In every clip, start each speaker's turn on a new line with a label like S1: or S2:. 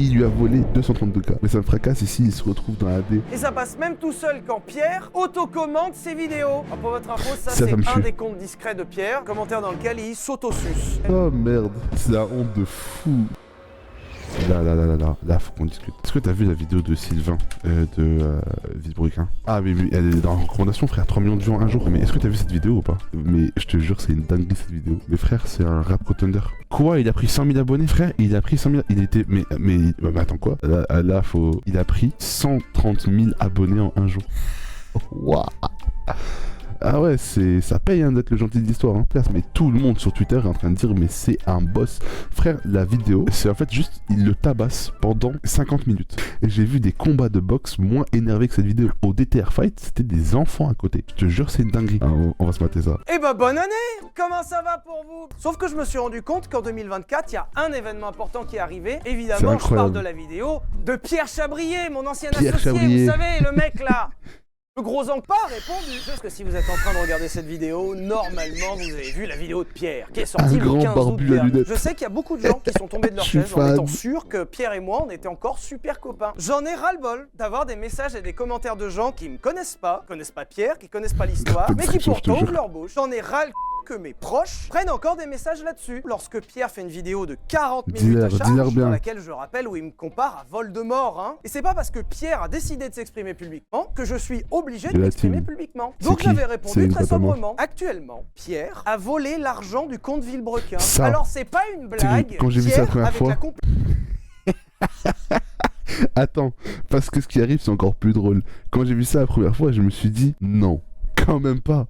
S1: Il lui a volé 232K. Mais ça me fracasse ici, il se retrouve dans la D.
S2: Et ça passe même tout seul quand Pierre autocommente ses vidéos. Alors pour votre info, ça
S1: Ça
S2: c'est
S1: me
S2: un
S1: tue.
S2: des comptes discrets de Pierre, commentaire dans lequel il s'autosuce.
S1: Oh merde, c'est la honte de fou. Là, faut qu'on discute. Est-ce que t'as vu la vidéo de Sylvain de Villebruck, hein? Ah, mais elle est dans la recommandation, frère, 3 millions de vues en un jour. Mais est-ce que t'as vu cette vidéo ou pas? Mais je te jure, c'est une dinguerie cette vidéo. Mais frère, c'est un rap contender. Quoi? Il a pris 100 000 abonnés, frère? Il a pris 100 000. Il était. Mais attends, quoi? Là, faut. Il a pris 130 000 abonnés en un jour. Waouh! Ah ouais, ça paye hein, d'être le gentil de l'histoire. Hein. Mais tout le monde sur Twitter est en train de dire mais c'est un boss. Frère, la vidéo, c'est en fait juste, il le tabasse pendant 50 minutes. Et j'ai vu des combats de boxe moins énervés que cette vidéo. Au DTR Fight, c'était des enfants à côté. Je te jure, c'est une dinguerie. Ah, on va se mater ça.
S2: Eh ben bonne année! Comment ça va pour vous? Sauf que je me suis rendu compte qu'en 2024, il y a un événement important qui est arrivé. Évidemment, je parle de la vidéo de Pierre Chabrier, mon ancien associé,
S1: Chabrier.
S2: vous savez, le mec là. Le gros angle pas répondu. Juste que si vous êtes en train de regarder cette vidéo, normalement vous avez vu la vidéo de Pierre qui est sortie le 15 août dernier. Je sais qu'il y a beaucoup de gens qui sont tombés de leur chaise en étant sûrs que Pierre et moi on était encore super copains. J'en ai ras-le-bol d'avoir des messages et des commentaires de gens qui me connaissent pas Pierre, qui connaissent pas l'histoire, mais qui pourtant ouvrent leur bouche. J'en ai ras le que mes proches prennent encore des messages là-dessus. Lorsque Pierre fait une vidéo de 40 minutes à charge, dans laquelle je rappelle où il me compare à Voldemort, hein. Et c'est pas parce que Pierre a décidé de s'exprimer publiquement que je suis obligé de m'exprimer publiquement. Donc j'avais répondu très sobrement. Actuellement, Pierre a volé l'argent du compte Villebrequin. Alors c'est pas une blague.
S1: Quand j'ai vu ça la première fois. Attends, parce que ce qui arrive c'est encore plus drôle. Quand j'ai vu ça la première fois, je me suis dit non. Quand même pas.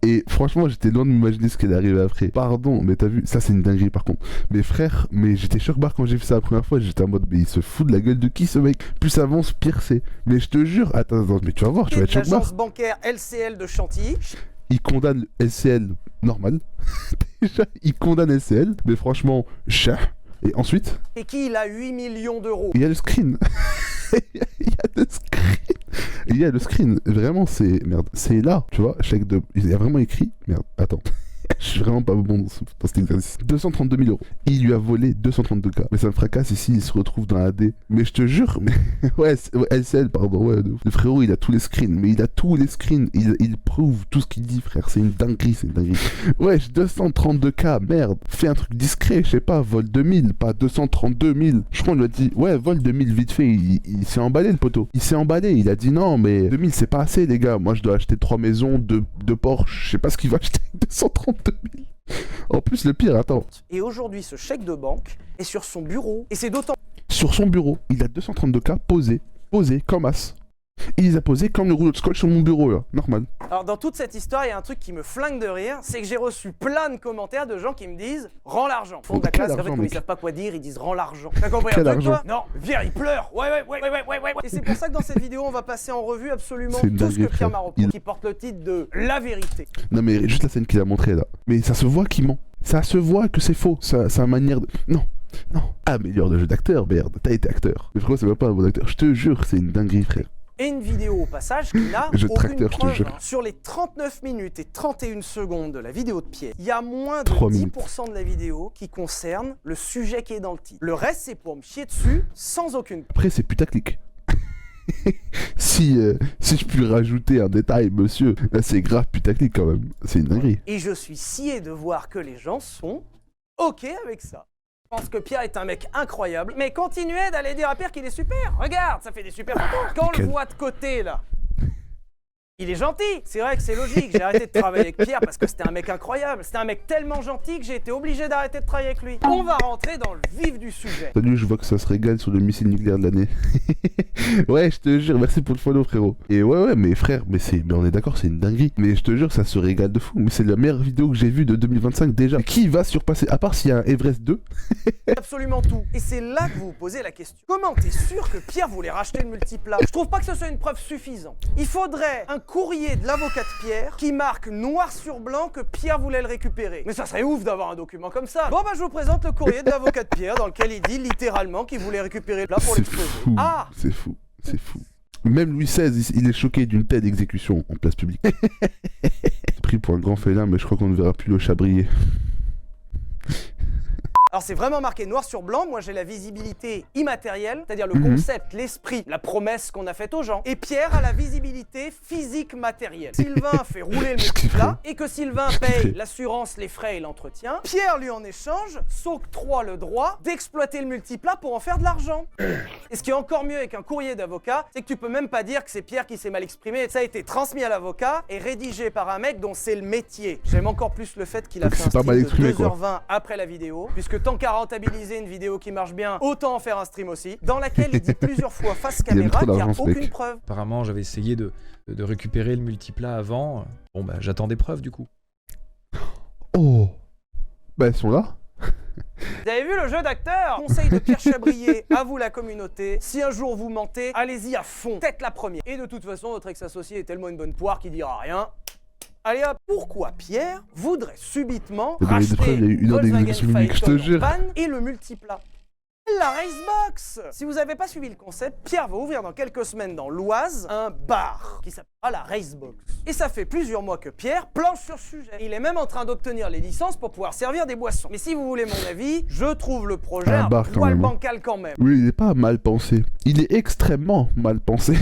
S1: Et franchement, j'étais loin de m'imaginer ce qui allait arriver après. Pardon, mais t'as vu, ça c'est une dinguerie par contre. Mais frère, mais j'étais choc-barre quand j'ai vu ça la première fois. J'étais en mode, mais il se fout de la gueule de qui ce mec? Plus ça avance, pire c'est. Mais je te jure, attends, mais tu vas voir, tu vas être choc-barre.
S2: L'agence bancaire LCL de Chantilly.
S1: Il condamne LCL normal. Déjà, il condamne LCL, mais franchement, chat. Et ensuite.
S2: Et qui il a 8 millions d'euros.
S1: Il y a le screen. Il y a le screen. Il y a le screen. Vraiment, c'est. Merde. C'est là, tu vois. Chèque de. Il y a vraiment écrit. Merde, attends. Je suis vraiment pas bon dans cet exercice. 232 000 euros. Il lui a volé 232K. Mais ça me fracasse ici, il se retrouve dans la D. Mais je te jure, mais... ouais, LCL, pardon, ouais. Le frérot, il a tous les screens. Mais il a tous les screens. Il prouve tout ce qu'il dit, frère. C'est une dinguerie, c'est une dinguerie. Wesh, 232K, merde. Fais un truc discret, je sais pas, vol 2000, pas 232 000. Je crois qu'on lui a dit, ouais, vol 2000 vite fait. Il s'est emballé, le poteau. Il s'est emballé. Il a dit, non, mais 2000, c'est pas assez, les gars. Moi, je dois acheter 3 maisons, 2 Porsche. Je sais pas ce qu'il va acheter. 232 000. En plus, le pire, attends.
S2: Et aujourd'hui, ce chèque de banque est sur son bureau. Et c'est d'autant...
S1: Sur son bureau, il a 232K posés comme as. Il les a posés comme le rouleau de scotch sur mon bureau, là. Normal.
S2: Alors, dans toute cette histoire, il y a un truc qui me flingue de rire, c'est que j'ai reçu plein de commentaires de gens qui me disent « Rends l'argent ». Fond de la classe, en fait, comme ils savent pas quoi dire, ils disent « Rends l'argent ». T'as compris un truc, toi? Non, viens, il pleure. Ouais. Et c'est pour ça que dans cette vidéo, on va passer en revue absolument tout ce que Pierre m'a reproché, qui porte le titre de « La vérité ».
S1: Non, mais juste la scène qu'il a montrée, là. Mais ça se voit qu'il ment. Ça se voit que c'est faux. Sa manière de... Non. Améliore le jeu d'acteur, merde. T'as été acteur. Mais frérot, c'est même pas un bon acteur. Je te jure, c'est une dinguerie, frère.
S2: Et une vidéo au passage qui n'a aucune preuve. Sur les 39 minutes et 31 secondes de la vidéo de Pierre, il y a moins de 10% de la vidéo qui concerne le sujet qui est dans le titre. Le reste, c'est pour me chier dessus sans aucune...
S1: Après, c'est putaclic. si je puis rajouter un détail, monsieur, là c'est grave putaclic quand même. C'est une dinguerie.
S2: Et je suis scié de voir que les gens sont OK avec ça. Je pense que Pierre est un mec incroyable, mais continuez d'aller dire à Pierre qu'il est super. Regarde, ça fait des super photos. Quand on le voit de côté, là, il est gentil. C'est vrai que c'est logique. J'ai arrêté de travailler avec Pierre parce que c'était un mec incroyable. C'était un mec tellement gentil que j'ai été obligé d'arrêter de travailler avec lui. On va rentrer dans le vif du sujet.
S1: Salut, je vois que ça se régale sur le missile nucléaire de l'année. Ouais, je te jure, merci pour le follow, frérot. Et ouais, mais frère, mais on est d'accord, c'est une dinguerie. Mais je te jure, ça se régale de fou. Mais c'est la meilleure vidéo que j'ai vue de 2025 déjà. Qui va surpasser, à part s'il y a un Everest 2?
S2: Absolument tout. Et c'est là que vous vous posez la question. Comment t'es sûr que Pierre voulait racheter le multiplat? Je trouve pas que ce soit une preuve suffisante. Il faudrait un courrier de l'avocat de Pierre qui marque noir sur blanc que Pierre voulait le récupérer. Mais ça serait ouf d'avoir un document comme ça. Bon bah je vous présente le courrier de l'avocat de Pierre dans lequel il dit littéralement qu'il voulait récupérer le plat pour l'exposer. Ah,
S1: c'est fou, c'est fou. Même Louis XVI, il est choqué d'une telle exécution en place publique. Pris pour un grand félin, mais je crois qu'on ne verra plus le chat briller.
S2: Alors c'est vraiment marqué noir sur blanc, moi j'ai la visibilité immatérielle, c'est-à-dire le concept, l'esprit, la promesse qu'on a faite aux gens. Et Pierre a la visibilité physique matérielle. Sylvain fait rouler le multiplat, et que Sylvain paye l'assurance, les frais et l'entretien, Pierre lui en échange s'octroie le droit d'exploiter le multiplat pour en faire de l'argent. Et ce qui est encore mieux avec un courrier d'avocat, c'est que tu peux même pas dire que c'est Pierre qui s'est mal exprimé. Ça a été transmis à l'avocat et rédigé par un mec dont c'est le métier. J'aime encore plus le fait qu'il a fait un stream de 2h20 après la vidéo, puisque tant qu'à rentabiliser une vidéo qui marche bien, autant en faire un stream aussi, dans laquelle il dit plusieurs fois face caméra qu'il n'y a aucune preuve.
S3: Apparemment, j'avais essayé de récupérer le multiplat avant. Bon, bah, j'attends des preuves du coup.
S1: Oh, bah, elles sont là.
S2: Vous avez vu le jeu d'acteur? Conseil de Pierre Chabrier, à vous la communauté. Si un jour vous mentez, allez-y à fond, tête la première. Et de toute façon, votre ex-associé est tellement une bonne poire qu'il dira rien. Allez hop, pourquoi Pierre voudrait subitement racheter Volkswagen Phaeton en panne et le multiplat? La Racebox! Si vous n'avez pas suivi le concept, Pierre va ouvrir dans quelques semaines dans l'Oise un bar qui s'appellera la Racebox. Et ça fait plusieurs mois que Pierre planche sur ce sujet. Il est même en train d'obtenir les licences pour pouvoir servir des boissons. Mais si vous voulez mon avis, je trouve le projet un poil bancal quand même.
S1: Oui, il n'est pas mal pensé. Il est extrêmement mal pensé.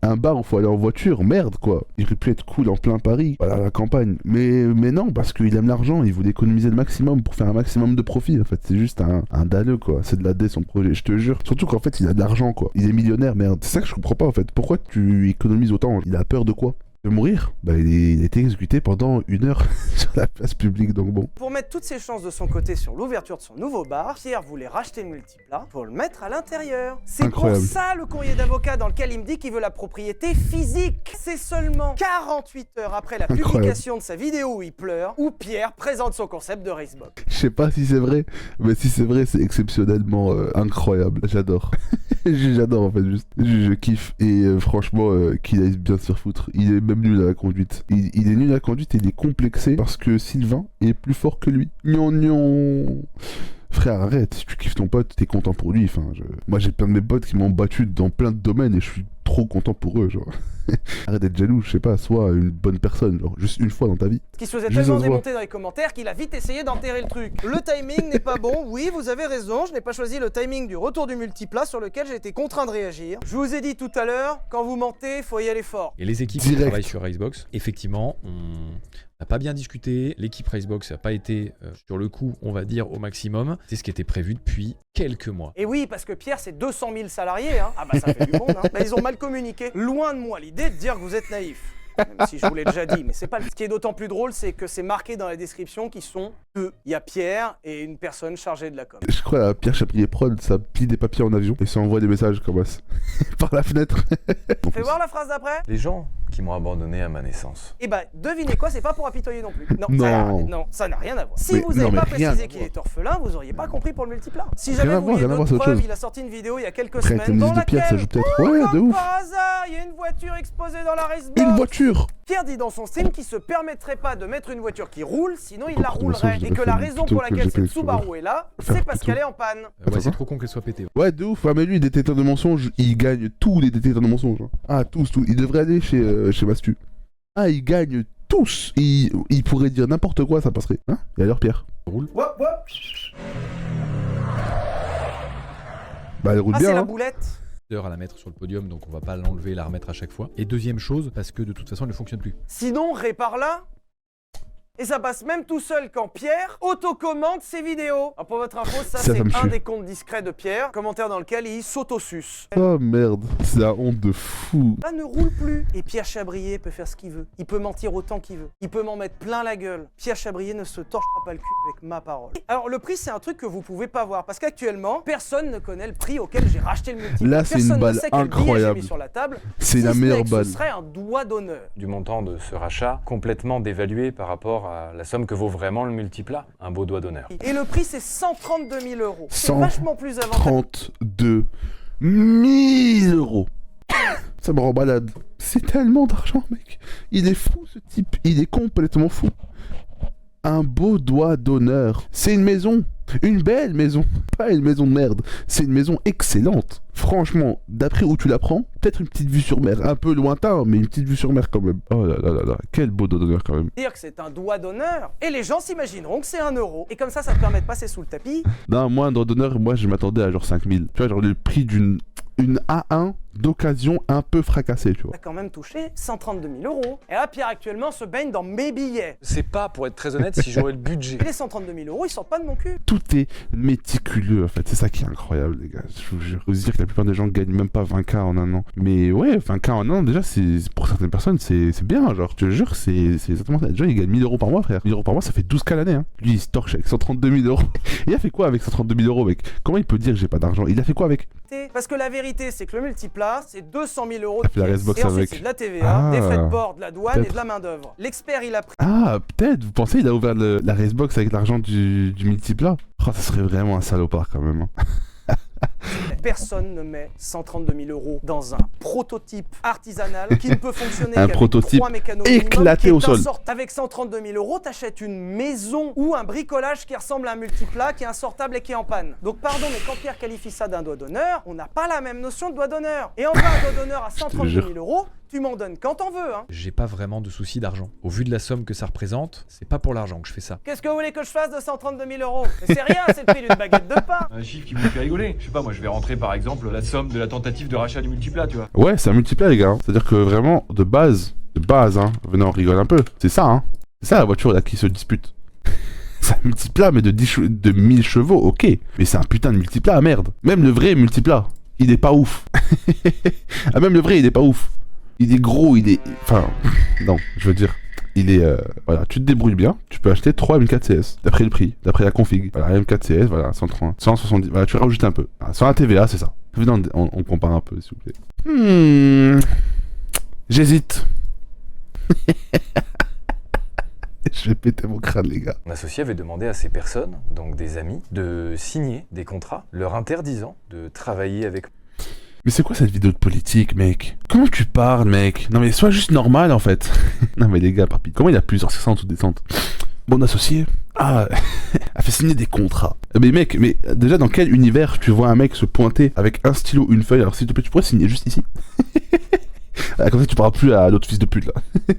S1: Un bar où il faut aller en voiture, merde quoi. Il aurait pu être cool en plein Paris, voilà la campagne. Mais non, parce qu'il aime l'argent, il voulait économiser le maximum pour faire un maximum de profit. En fait, c'est juste un dalleux quoi. C'est de la dé son projet, je te jure. Surtout qu'en fait, il a de l'argent quoi. Il est millionnaire, merde. C'est ça que je comprends pas en fait. Pourquoi tu économises autant? Il a peur de quoi? De mourir? Bah il a été exécuté pendant 1 heure sur la place publique, donc bon.
S2: Pour mettre toutes ses chances de son côté sur l'ouverture de son nouveau bar, Pierre voulait racheter le multiplat pour le mettre à l'intérieur. C'est pour ça le courrier d'avocat dans lequel il me dit qu'il veut la propriété physique. C'est seulement 48 heures après la publication de sa vidéo où il pleure, où Pierre présente son concept de Racebox.
S1: Je sais pas si c'est vrai, mais si c'est vrai, c'est exceptionnellement incroyable. J'adore. J'adore en fait, juste. Je kiffe. Et franchement, qu'il aille bien se faire foutre. Il est même nul à la conduite. Il est nul à la conduite et il est complexé parce que Sylvain est plus fort que lui. Gnon. Frère, arrête. Si tu kiffes ton pote, t'es content pour lui. Enfin, moi, j'ai plein de mes potes qui m'ont battu dans plein de domaines et je suis trop content pour eux, genre. Arrête d'être jaloux, je sais pas, sois une bonne personne, genre, juste une fois dans ta vie.
S2: Qui se faisait tellement démonter dans les commentaires qu'il a vite essayé d'enterrer le truc. Le timing n'est pas bon, oui, vous avez raison, je n'ai pas choisi le timing du retour du multiplat sur lequel j'ai été contraint de réagir. Je vous ai dit tout à l'heure, quand vous mentez, faut y aller fort.
S3: Et les équipes qui travaillent sur Racebox, effectivement, on n'a pas bien discuté. L'équipe Racebox n'a pas été, sur le coup, on va dire, au maximum. C'est ce qui était prévu depuis quelques mois.
S2: Et oui, parce que Pierre, c'est 200 000 salariés, hein. Ah bah ça fait du monde, hein. Bah, ils ont mal communiqué. Loin de moi l'idée de dire que vous êtes naïf. Même si je vous l'ai déjà dit, mais c'est pas. Ce qui est d'autant plus drôle, c'est que c'est marqué dans la description qui sont deux. Il y a Pierre et une personne chargée de la com.
S1: Je crois à Pierre Chabrier Prod, ça plie des papiers en avion et ça envoie des messages comme ça par la fenêtre.
S2: Fais voir la phrase d'après.
S4: Les gens qui m'ont abandonné à ma naissance.
S2: Et bah, devinez quoi, c'est pas pour apitoyer non plus. Non, ça n'a rien à voir. Si vous n'avez pas précisé qu'il est orphelin, vous auriez pas compris pour le multiplat. Si jamais vous vouliez d'autres preuves, il a sorti une vidéo il y a quelques semaines dans laquelle, par hasard, il y a une voiture exposée dans la Racebox.
S1: Une voiture.
S2: Pierre dit dans son stream qu'il se permettrait pas de mettre une voiture qui roule, sinon il la roulerait. Et que la raison pour laquelle cette Subaru est là, c'est parce qu'elle est en panne.
S3: Ouais, c'est trop con qu'elle soit pétée.
S1: Ouais, de ouf. Ouais, mais lui, détecteur de mensonges, il gagne tous les détecteurs de mensonges. Ah, tous. Il devrait aller chez Mastu. Ah, il gagne tous. Il pourrait dire n'importe quoi, ça passerait. Hein? Et alors, Pierre?
S3: Roule.
S1: Bah, elle roule bien.
S2: C'est
S1: hein.
S2: la boulette.
S3: À la mettre sur le podium, donc on va pas l'enlever et la remettre à chaque fois. Et deuxième chose, parce que de toute façon elle ne fonctionne plus.
S2: Sinon, répare-la. Et ça passe même tout seul quand Pierre autocommente ses vidéos. Alors pour votre info, ça c'est un des comptes discrets de Pierre, commentaire dans lequel il s'autosuce.
S1: Oh merde, c'est la honte de fou.
S2: Ça ne roule plus. Et Pierre Chabrier peut faire ce qu'il veut. Il peut mentir autant qu'il veut. Il peut m'en mettre plein la gueule. Pierre Chabrier ne se torchera pas le cul avec ma parole. Alors le prix, c'est un truc que vous pouvez pas voir parce qu'actuellement, personne ne connaît le prix auquel j'ai racheté le multiplat.
S1: Là, c'est une balle incroyable.
S2: Mis sur la table.
S1: C'est la meilleure balle.
S2: Ce serait un doigt d'honneur.
S4: Du montant de ce rachat, complètement dévalué par rapport à la somme que vaut vraiment le multiplat. Un beau doigt d'honneur.
S2: Et le prix, c'est 132 000 euros. C'est vachement plus avantageux.
S1: 132 000 euros. Ça me rend malade. C'est tellement d'argent, mec. Il est fou, ce type. Il est complètement fou. Un beau doigt d'honneur. C'est une maison. Une belle maison, pas une maison de merde. C'est une maison excellente. Franchement, d'après où tu la prends, peut-être une petite vue sur mer, un peu lointain, mais une petite vue sur mer quand même. Oh là là là là, quel beau doigt d'honneur quand même.
S2: Dire que c'est un doigt d'honneur, et les gens s'imagineront que c'est 1 euro. Et comme ça te permet de passer sous le tapis.
S1: Non, moi, un doigt d'honneur, moi je m'attendais à genre 5000. Tu vois, genre le prix d'une A1 d'occasion un peu fracassée, tu vois.
S2: T'as quand même touché 132 000 euros. Et là, Pierre actuellement se baigne dans mes billets.
S4: C'est pas, pour être très honnête, si j'aurais le budget.
S2: Et les 132 000 euros, ils sortent pas de mon cul.
S1: Tout est méticuleux en fait, c'est ça qui est incroyable les gars. Je veux dire que la plupart des gens gagnent même pas 20K en un an. Mais ouais, 20K en un an déjà, pour certaines personnes c'est bien, genre je te jure, c'est exactement ça. Les gens ils gagnent 1000 euros par mois frère. 1000 euros par mois ça fait 12K l'année hein. Lui il se torche avec 132 000 euros. Il a fait quoi avec 132 000 euros mec? Comment il peut dire que j'ai pas d'argent? Il a fait quoi avec?
S2: Parce que la vérité c'est que le multiplat c'est 200 000 euros
S1: de pièces.
S2: Et ensuite
S1: avec...
S2: c'est de la TVA, des frais de port, de la douane et de la main d'œuvre. L'expert il a pris...
S1: Ah peut-être, vous pensez il a ouvert la Racebox avec l'argent du multiplat? Oh ça serait vraiment un salopard quand même hein.
S2: Personne ne met 132 000 euros dans un prototype artisanal qui ne peut fonctionner
S1: un prototype
S2: 3 mécanos
S1: éclaté au sol.
S2: Avec 132 000 euros, t'achètes une maison ou un bricolage qui ressemble à un multiplat, qui est insortable et qui est en panne. Donc pardon, mais quand Pierre qualifie ça d'un doigt d'honneur, on n'a pas la même notion de doigt d'honneur. Et enfin, un doigt d'honneur à 132 000 euros, tu m'en donnes quand t'en veux, hein.
S3: J'ai pas vraiment de souci d'argent. Au vu de la somme que ça représente, c'est pas pour l'argent que je fais ça.
S2: Qu'est-ce que vous voulez que je fasse de 132 000 euros? C'est rien, c'est le prix d'une baguette de pain.
S5: Un chiffre qui vous fait rigoler. Je sais pas, moi je vais rentrer par exemple la somme de la tentative de rachat du multiplat, tu vois.
S1: Ouais, c'est un multiplat les gars. Hein. C'est-à-dire que vraiment, de base, hein, venez on rigole un peu. C'est ça, hein. C'est ça la voiture là qui se dispute. C'est un multiplat mais de 1000 chevaux, ok. Mais c'est un putain de multiplat, merde. Même le vrai multiplat, il est pas ouf. Ah même le vrai, il est pas ouf. Il est gros, il est... Enfin, non, je veux dire... Il est... voilà, tu te débrouilles bien, tu peux acheter 3 M4 CS, d'après le prix, d'après la config. Voilà, M4 CS, voilà, 130, 170, voilà, tu rajoutes un peu. Voilà, sans la TVA, c'est ça. Venez, on compare un peu, s'il vous plaît. J'hésite. Je vais péter mon crâne, les gars.
S4: Mon associé avait demandé à ces personnes, donc des amis, de signer des contrats leur interdisant de travailler avec.
S1: Mais c'est quoi cette vidéo de politique, mec? Comment tu parles, mec? Non mais sois juste normal, en fait. Non mais les gars, papy, comment il a plusieurs 60 ou descente? Mon associé a fait signer des contrats. Mais mec, mais déjà dans quel univers tu vois un mec se pointer avec un stylo, une feuille? Alors s'il te plaît, tu pourrais signer juste ici? Comme ça tu parles plus à l'autre fils de pute là.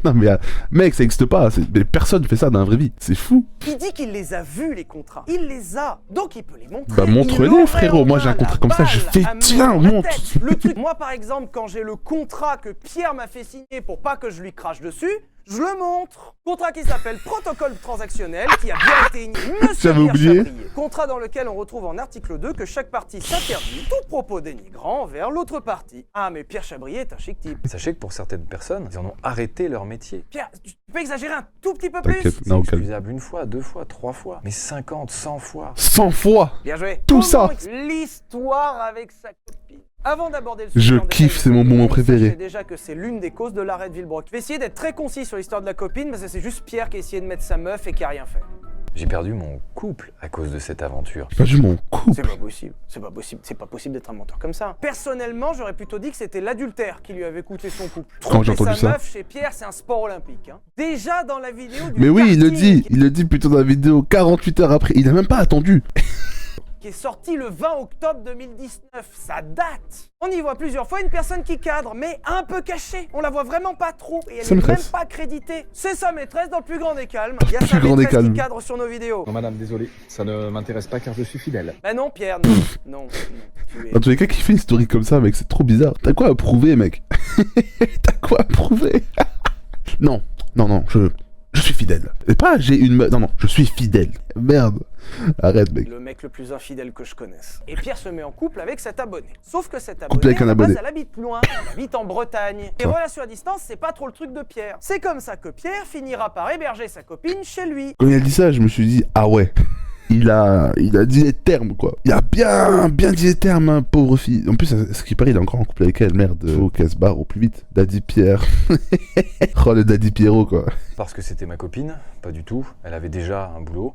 S1: Non mais mec, ça existe pas, mais personne fait ça dans la vraie vie, c'est fou.
S2: Il dit qu'il les a vus les contrats, il les a, donc il peut les montrer.
S1: Bah montre-les frérot, moi j'ai un contrat comme ça, je fais tiens, montre.
S2: Le truc, moi par exemple quand j'ai le contrat que Pierre m'a fait signer pour pas que je lui crache dessus, je le montre. Contrat qui s'appelle protocole transactionnel, qui a bien été ignoré. Monsieur Pierre Chabrier. Contrat dans lequel on retrouve en article 2 que chaque partie s'interdit tout propos dénigrant envers l'autre partie. Ah mais Pierre Chabrier est un chic type.
S4: Sachez que pour certaines personnes, ils en ont arrêté leur métier.
S2: Pierre, tu peux exagérer un tout petit peu plus?
S4: C'est excusable 1 fois, 2 fois, 3 fois, mais 50, 100 fois.
S1: 100 fois.
S2: Bien joué.
S1: Tout ça.
S2: L'histoire avec sa copine. Avant d'aborder le sujet,
S1: je kiffe, c'est mon moment préféré.
S2: Sachez déjà que c'est l'une des causes de l'arrêt de Villebrock. Je vais essayer d'être très concis sur l'histoire de la copine, parce que c'est juste Pierre qui a essayé de mettre sa meuf et qui a rien fait.
S4: J'ai perdu mon couple à cause de cette aventure.
S1: J'ai perdu mon couple?
S2: C'est pas possible, c'est pas possible, c'est pas possible d'être un menteur comme ça. Personnellement, j'aurais plutôt dit que c'était l'adultère qui lui avait coûté son couple.
S1: Quand j'ai entendu
S2: sa meuf chez Pierre, c'est un sport olympique. Hein. Déjà dans la vidéo du
S1: mais oui, il le dit plutôt dans la vidéo 48 heures après, il a même pas attendu.
S2: Qui est sorti le 20 octobre 2019, ça date. On y voit plusieurs fois une personne qui cadre, mais un peu cachée. On la voit vraiment pas trop et elle n'est même pas créditée. C'est sa maîtresse dans le plus grand des calmes. Il y a sa maîtresse qui cadre sur nos vidéos.
S5: Non madame, désolé, ça ne m'intéresse pas car je suis fidèle.
S2: Bah non Pierre, non. Non.
S1: Dans tous les cas, qui fait une story comme ça, mec, c'est trop bizarre. T'as quoi à prouver, mec? T'as quoi à prouver? Non, je suis fidèle. Et pas j'ai une meuf. Non, je suis fidèle. Merde. Arrête, mec.
S2: Le mec le plus infidèle que je connaisse. Et Pierre se met en couple avec cet abonné. Sauf que cet abonné, elle habite loin, elle habite en Bretagne. Et relations à distance, c'est pas trop le truc de Pierre. C'est comme ça que Pierre finira par héberger sa copine chez lui.
S1: Quand il a dit ça, je me suis dit, ah ouais. Il a dit les termes, quoi. Il a bien dit les termes, hein, pauvre fille. En plus, ce qui paraît, il est encore en couple avec elle, merde. Faut qu'elle se barre au plus vite. Daddy Pierre. Oh, le Daddy Pierrot, quoi.
S4: Parce que c'était ma copine, Pas du tout, elle avait déjà un boulot.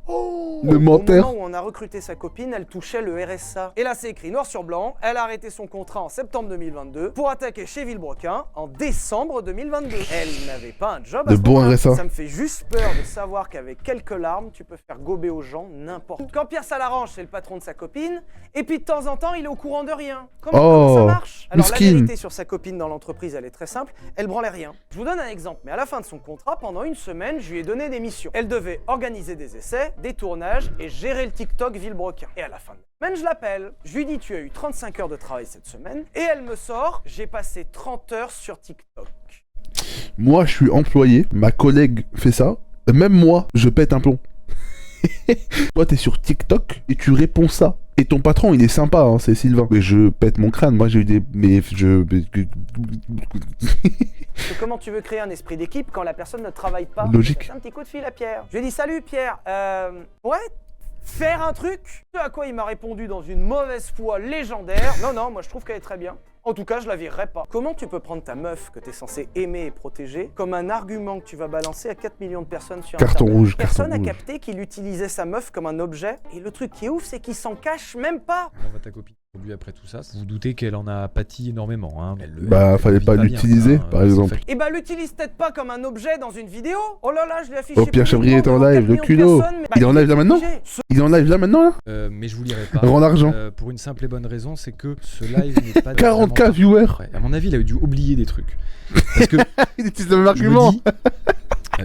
S1: Le
S2: Au
S1: menteur.
S2: moment où on a recruté sa copine, elle touchait le RSA. Et là, c'est écrit noir sur blanc, elle a arrêté son contrat en septembre 2022 pour attaquer chez Villebrequin en décembre 2022. Elle n'avait pas un job à
S1: De
S2: ce
S1: bon
S2: moment-là.
S1: RSA.
S2: Ça me fait juste peur de savoir qu'avec quelques larmes, tu peux faire gober aux gens n'importe où. Quand Pierre Salarange, c'est le patron de sa copine, et puis de temps en temps, il est au courant de rien. Comment ça marche? Alors la
S1: miskin.
S2: vérité sur sa copine dans l'entreprise, elle est très simple, elle branlait rien. Je vous donne un exemple, mais à la fin de son contrat, pendant une semaine, je lui ai donné des missions. Elle devait organiser des essais, des tournages et gérer le TikTok Villebrequin. Et à la fin de la semaine, je l'appelle. Je lui dis, tu as eu 35 heures de travail cette semaine. Et elle me sort, j'ai passé 30 heures sur TikTok.
S1: Moi, je suis employé, ma collègue fait ça, même moi, je pète un plomb. Toi, t'es sur TikTok et tu réponds ça. Et ton patron, il est sympa, hein, c'est Sylvain. Mais je pète mon crâne, moi j'ai eu des... Mais je...
S2: Comment tu veux créer un esprit d'équipe quand la personne ne travaille pas?
S1: Logique.
S2: C'est un petit coup de fil à Pierre. Je lui ai dit, salut Pierre, ouais, faire un truc? Ce à quoi il m'a répondu dans une mauvaise foi légendaire. Non, moi je trouve qu'elle est très bien. En tout cas, je la virerai pas. Comment tu peux prendre ta meuf que t'es censé aimer et protéger comme un argument que tu vas balancer à 4 millions de personnes sur
S1: Carton
S2: Internet?
S1: rouge,
S2: Personne
S1: carton
S2: n'a
S1: rouge.
S2: capté qu'il utilisait sa meuf comme un objet. Et le truc qui est ouf, c'est qu'il s'en cache même pas.
S3: Comment va ta copine aujourd'hui après tout ça? Vous vous doutez qu'elle en a pâti énormément. Hein.
S1: Bah, fallait
S3: vit
S1: pas
S3: bien,
S1: l'utiliser,
S3: hein,
S1: par
S3: c'est
S1: exemple.
S3: fait.
S2: Et bah l'utilise peut-être pas comme un objet dans une vidéo. Oh là là, je l'ai affiché.
S1: Oh, Pierre Chavrier est en
S2: publiquement
S1: live,
S2: devant
S1: le
S2: 4 millions de
S1: culot.
S2: personnes, mais
S1: Il est en live là maintenant?
S2: obligé.
S1: Il est en live là maintenant, là?
S3: Mais je vous lirai pas.
S1: Rends l'argent.
S3: Pour une simple et bonne raison, c'est que ce live n'est pas
S1: 40K
S3: vraiment-
S1: viewers.
S3: Ouais, à mon avis, il a dû oublier des trucs. Parce que
S1: Il utilise le même
S3: je me
S1: argument.
S3: dis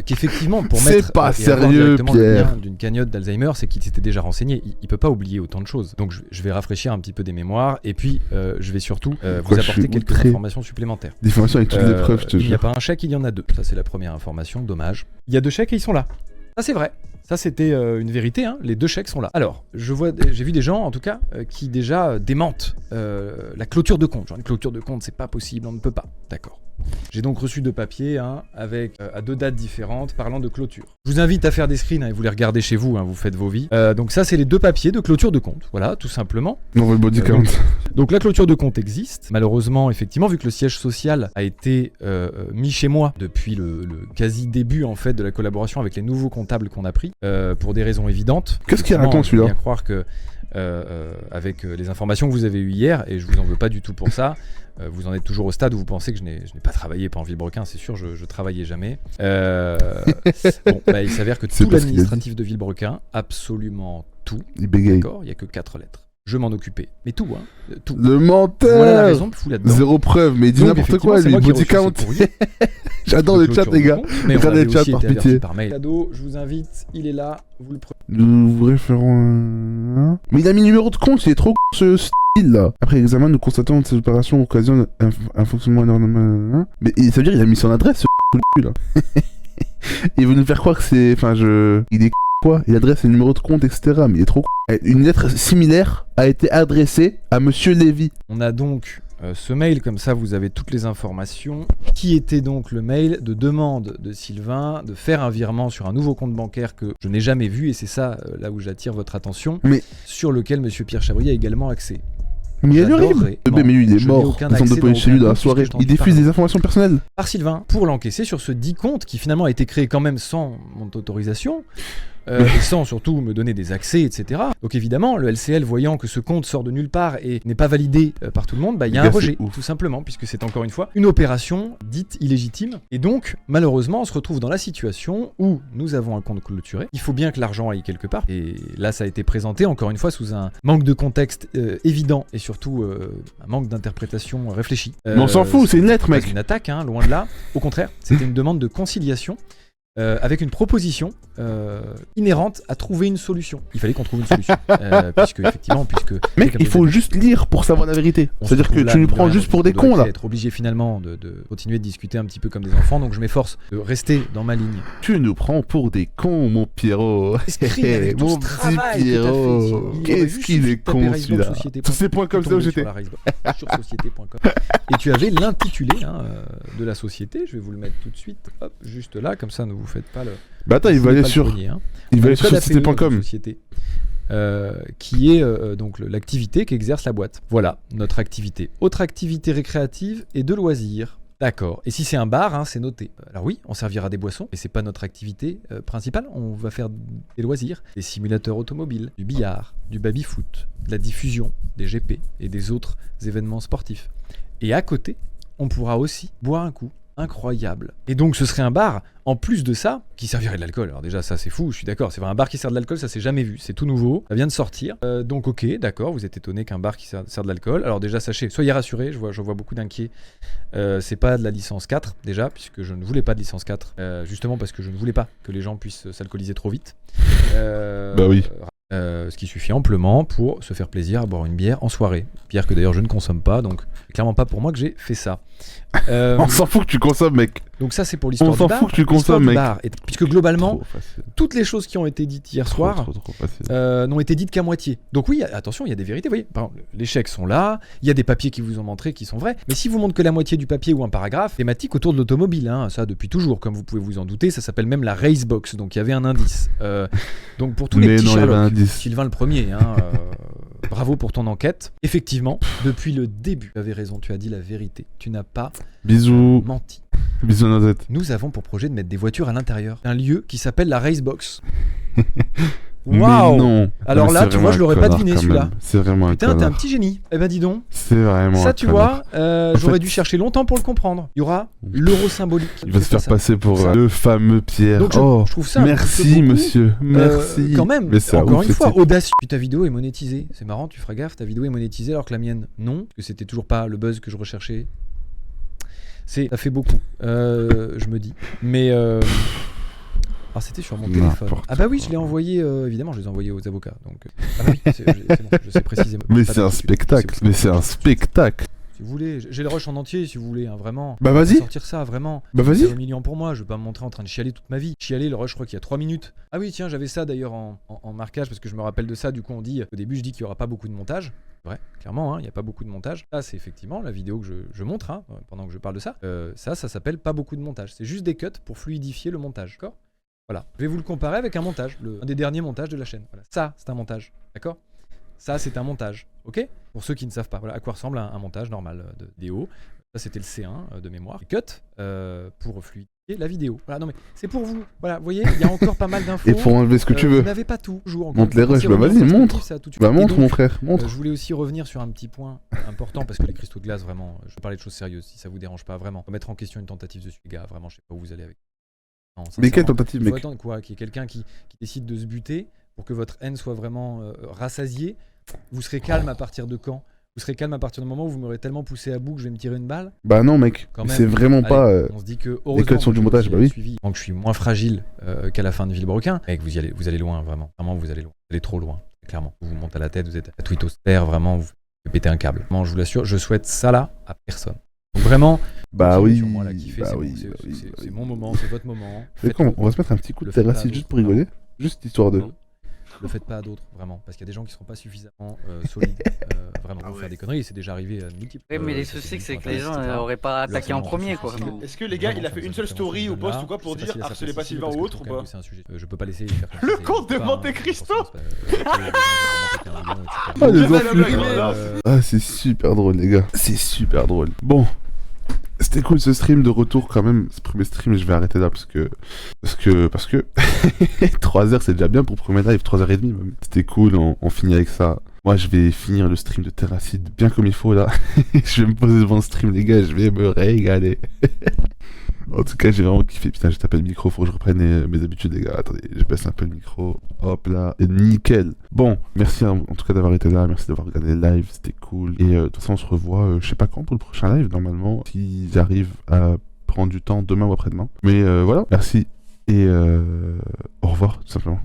S3: qu'effectivement, pour
S1: C'est
S3: mettre
S1: pas
S3: et avoir
S1: sérieux,
S3: directement le
S1: Pierre.
S3: lien d'une cagnotte d'Alzheimer, c'est qu'il s'était déjà renseigné. Il peut pas oublier autant de choses. Donc je vais rafraîchir un petit peu des mémoires et puis je vais surtout vous
S1: Quoi, je
S3: apporter
S1: suis
S3: quelques
S1: outré.
S3: informations supplémentaires.
S1: Des informations avec toutes les preuves, je te
S3: Il n'y a
S1: jure.
S3: pas un chèque, il y en a deux. Ça, c'est la première information, dommage. Il y a 2 chèques et ils sont là. Ça, c'est vrai. Ça, c'était une vérité, hein. Les 2 chèques sont là. Alors, j'ai vu des gens, en tout cas, qui déjà démentent la clôture de compte. Genre, une clôture de compte, c'est pas possible, on ne peut pas. D'accord. J'ai donc reçu 2 papiers, hein, avec à 2 dates différentes, parlant de clôture. Je vous invite à faire des screens, hein, et vous les regardez chez vous, hein, vous faites vos vies. Donc ça, c'est les 2 papiers de clôture de compte. Voilà, tout simplement.
S1: Non, le body count.
S3: Donc la clôture de compte existe. Malheureusement, effectivement, vu que le siège social a été mis chez moi depuis le quasi début en fait de la collaboration avec les nouveaux comptables qu'on a pris, pour des raisons évidentes.
S1: Qu'est-ce qu'il
S3: Effectivement,
S1: raconte,
S3: je peux
S1: celui-là?
S3: bien croire que avec les informations que vous avez eues hier, et je vous en veux pas du tout pour ça, vous en êtes toujours au stade où vous pensez que je n'ai pas travaillé pendant Villebrequin, c'est sûr, je travaillais jamais. Bon, bah, il s'avère que
S1: C'est
S3: tout
S1: parce qu'il a
S3: l'administratif de Villebrequin, absolument tout,
S1: Il bégaye.
S3: d'accord, il n'y a que 4 lettres. Je m'en occupais, mais tout, hein, tout.
S1: Le menteur.
S3: Voilà la raison de fou là-dedans.
S1: Zéro preuve, mais il dit
S3: Donc,
S1: n'importe quoi,
S3: effectivement,
S1: il
S3: c'est
S1: dit
S3: moi qui ai
S1: body
S3: reçu
S1: count.
S3: ces courriers
S1: J'adore
S3: de
S1: le chat,
S3: clôture
S1: les
S3: de
S1: gars.
S3: compte, mais on
S1: Regardez
S3: avait
S1: le chat,
S3: aussi
S1: par
S3: été averti
S1: pitié.
S3: par mail. Cadeau, je vous invite, il est là, vous le prenez.
S1: Nous référons. Mais il a mis numéro de compte, il est trop ce style là. Après examen, nous constatons que cette opération occasionne un fonctionnement anormal. Mais ça veut dire qu'il a mis son adresse, ce cul là. Il veut nous faire croire que c'est. Enfin, il est quoi? Il adresse le numéro de compte, etc. Mais il est trop. Une lettre similaire a été adressée à Monsieur Lévy.
S3: On a donc ce mail, comme ça vous avez toutes les informations. Qui était donc le mail de demande de Sylvain de faire un virement sur un nouveau compte bancaire que je n'ai jamais vu, et c'est ça là où j'attire votre attention,
S1: Mais-
S3: sur lequel Monsieur Pierre Chabouillet a également accès.
S1: Mais il est horrible.
S3: J'adorerais.
S1: Mais lui, il est
S3: Je n'ai
S1: mort.
S3: aucun
S1: Le centre de
S3: accès
S1: police
S3: dans
S1: chez lui
S3: aucun
S1: dans la
S3: compte
S1: soirée.
S3: puisque je t'en
S1: Il
S3: dis
S1: diffuse
S3: pas.
S1: des informations personnelles.
S3: Par Sylvain pour l'encaisser sur ce dit compte qui finalement a été créé quand même sans mon autorisation. Et sans surtout me donner des accès, etc. Donc évidemment, le LCL, voyant que ce compte sort de nulle part et n'est pas validé par tout le monde, bah, il y a
S1: Les
S3: un
S1: gars, c'est
S3: rejet,
S1: ouf.
S3: tout simplement, puisque c'est encore une fois une opération dite illégitime. Et donc, malheureusement, on se retrouve dans la situation où nous avons un compte clôturé. Il faut bien que l'argent aille quelque part. Et là, ça a été présenté, encore une fois, sous un manque de contexte évident et surtout un manque d'interprétation réfléchie.
S1: Mais on s'en fout, c'est une lettre,
S3: Pas
S1: mec.
S3: une attaque, hein, loin de là. Au contraire, c'était une demande de conciliation. Avec une proposition inhérente à trouver une solution. Il fallait qu'on trouve une solution. puisque
S1: Mec, il faut juste lire pour savoir la vérité.
S3: on se
S1: C'est-à-dire que
S3: retrouve là,
S1: tu nous
S3: mine de
S1: prends
S3: rien,
S1: juste
S3: dans
S1: pour
S3: une
S1: des
S3: situation
S1: cons
S3: de
S1: là.
S3: être obligé finalement de continuer de discuter un petit peu comme des enfants, donc je m'efforce de rester dans ma ligne.
S1: Tu nous prends pour des cons, mon Pierrot.
S3: Escrime avec tout
S1: Mon
S3: ce
S1: petit
S3: travail que t'as fait,
S1: Pierrot.
S3: il aurait
S1: Qu'est-ce
S3: juste
S1: qu'il est
S3: suffi de taper
S1: con
S3: Ricebox
S1: celui-là.
S3: Société.
S1: Tous ces points comme ça où
S3: Tomber
S1: j'étais.
S3: sur la Ricebox, sur société.com. Et tu avais l'intitulé de la société, je vais vous le mettre tout de suite, hop, juste là, comme ça ne vous faites pas le...
S1: Bah attends, il va aller sur. Il va aller sur société.com.
S3: Société, qui est donc l'activité qu'exerce la boîte. Voilà, notre activité. Autre activité récréative et de loisirs. D'accord. Et si c'est un bar, hein, c'est noté. Alors oui, on servira des boissons, mais c'est pas notre activité principale. On va faire des loisirs, des simulateurs automobiles, du billard, du baby-foot, de la diffusion, des GP et des autres événements sportifs. Et à côté, on pourra aussi boire un coup. Incroyable. Et donc ce serait un bar, en plus de ça, qui servirait de l'alcool. Alors déjà ça c'est fou, je suis d'accord, c'est vrai, un bar qui sert de l'alcool, ça s'est jamais vu, c'est tout nouveau, ça vient de sortir. Donc ok, d'accord, vous êtes étonné qu'un bar qui sert de l'alcool. Alors déjà sachez, soyez rassurés, je vois beaucoup d'inquiets. C'est pas de la licence 4 déjà, puisque je ne voulais pas de licence 4, justement parce que je ne voulais pas que les gens puissent s'alcooliser trop vite.
S1: Bah oui.
S3: Ce qui suffit amplement pour se faire plaisir à boire une bière en soirée. Bière que d'ailleurs je ne consomme pas, donc clairement pas pour moi que j'ai fait ça.
S1: On s'en fout que tu consommes, mec.
S3: Donc ça c'est pour l'histoire du bar.
S1: On s'en fout que tu consommes, mec.
S3: Puisque globalement, toutes les choses qui ont été dites hier soir n'ont été dites qu'à moitié. Donc oui, attention, il y a des vérités. Vous voyez, par exemple, les chèques sont là, il y a des papiers qui vous ont montré qui sont vrais. Mais si vous montrez que la moitié du papier ou un paragraphe, thématique autour de l'automobile, hein, ça depuis toujours, comme vous pouvez vous en douter, ça s'appelle même la Racebox. Donc il y avait un indice. Donc pour tous les petits Sherlock, Sylvain le premier, hein, bravo pour ton enquête. Effectivement, depuis le début, tu avais raison, tu as dit la vérité. Tu n'as pas menti.
S1: Bisous Noisette.
S3: Nous avons pour projet de mettre des voitures à l'intérieur d'un lieu qui s'appelle la Racebox.
S1: Waouh. Non.
S3: Alors là, tu vois, je l'aurais pas deviné celui-là.
S1: C'est vraiment
S3: Putain, t'es un petit génie. Eh ben dis donc.
S1: C'est vraiment
S3: ça, tu vois, j'aurais dû chercher longtemps pour le comprendre. Il y aura l'euro symbolique.
S1: Il va se faire passer pour le fameux Pierre.
S3: Donc je trouve ça.
S1: Merci monsieur. Merci.
S3: Quand même.
S1: Mais ça,
S3: encore une fois, audacieux. Puis ta vidéo est monétisée. C'est marrant, tu feras gaffe. Ta vidéo est monétisée alors que la mienne non, parce que c'était toujours pas le buzz que je recherchais. Ça fait beaucoup, je me dis. Mais alors c'était sur mon téléphone. Ah bah oui, je l'ai envoyé, évidemment, je les ai envoyés aux avocats. Donc ah bah oui, c'est bon, je sais précisément.
S1: Mais c'est un spectacle. Mais c'est un spectacle.
S3: Si vous voulez, j'ai le rush en entier, si vous voulez, hein, vraiment.
S1: Bah vas-y.
S3: Sortir ça, vraiment.
S1: Bah vas-y.
S3: C'est humiliant pour moi, je vais pas me montrer en train de chialer toute ma vie. Chialer, le rush, je crois qu'il y a 3 minutes. Ah oui, tiens, j'avais ça d'ailleurs en marquage parce que je me rappelle de ça. Du coup, on dit, au début, je dis qu'il y aura pas beaucoup de montage. Ouais, clairement, il n'y a pas beaucoup de montage. Là, c'est effectivement la vidéo que je montre hein, pendant que je parle de ça. Ça s'appelle pas beaucoup de montage. C'est juste des cuts pour fluidifier le montage, d'accord ? Voilà. Je vais vous le comparer avec un montage, un des derniers montages de la chaîne. Voilà. Ça, c'est un montage, d'accord ? Ça, c'est un montage, ok ? Pour ceux qui ne savent pas, voilà à quoi ressemble un montage normal de vidéo. Ça, c'était le C1 de mémoire. Cut pour fluidifier la vidéo. Voilà, non mais c'est pour vous. Voilà, vous voyez, il y a encore pas mal d'infos.
S1: Et pour enlever ce que tu veux.
S3: Vous n'avez pas tout.
S1: Montre les rushs, bah vas-y, montre. Bah montre mon frère, montre.
S3: Je voulais aussi revenir sur un petit point important parce que les cristaux de glace, vraiment, je veux parler de choses sérieuses si ça vous dérange pas, vraiment. Remettre en question une tentative de suicide, gars, vraiment, je sais pas où vous allez avec. Non,
S1: mais quelle tentative, mec ?
S3: Il faut attendre quoi ? Qu'il y ait quelqu'un qui décide de se buter pour que votre haine soit vraiment rassasiée. Vous serez calme à partir de quand ? Vous serez calme à partir du moment où vous m'aurez tellement poussé à bout que je vais me tirer une balle ?
S1: Bah non mec, c'est vraiment pas...
S3: On se dit que
S1: les codes sont du montage, bah oui.
S3: Donc je suis moins fragile qu'à la fin de Villebrequin. Mec, vous allez loin, vraiment. Vraiment, vous allez loin. Vous allez trop loin, clairement. Vous vous montez à la tête, vous êtes à twittosphère, vraiment, vous pétez un câble. Vraiment, je vous l'assure, je souhaite ça là à personne. Donc vraiment...
S1: Bah oui,
S3: moi, là, c'est mon moment, c'est votre moment.
S1: On va se mettre un petit coup de terrasse juste pour rigoler. Juste histoire de...
S3: Le faites pas à d'autres, vraiment, parce qu'il y a des gens qui seront pas suffisamment solides, vraiment, pour faire des conneries, c'est déjà arrivé à multiples.
S6: Oui, mais les soucis, c'est que les gens n'auraient pas attaqué en premier, quoi.
S7: Est-ce que les gars, il a fait une seule story ou post ou quoi pour dire harcelez pas Sylvain ou autre ou pas ?
S3: Je peux pas laisser faire
S7: le compte de Monte Cristo.
S1: Ah les enflures. Ah c'est super drôle les gars, c'est super drôle. Bon. C'était cool ce stream de retour quand même. Ce premier stream, je vais arrêter là parce que 3 heures c'est déjà bien pour premier live, 3h30 même. C'était cool, on finit avec ça. Moi je vais finir le stream de Terracide bien comme il faut là. Je vais me poser devant le stream les gars, je vais me régaler. En tout cas j'ai vraiment kiffé. Putain j'ai tapé le micro, faut que je reprenne mes habitudes les gars. Attendez, je baisse un peu le micro. Hop là, et nickel. Bon, merci en tout cas d'avoir été là, merci d'avoir regardé le live, c'était cool. Et de toute façon on se revoit, je sais pas quand pour le prochain live normalement. Si j'arrive à prendre du temps demain ou après-demain. Mais voilà, merci et au revoir tout simplement.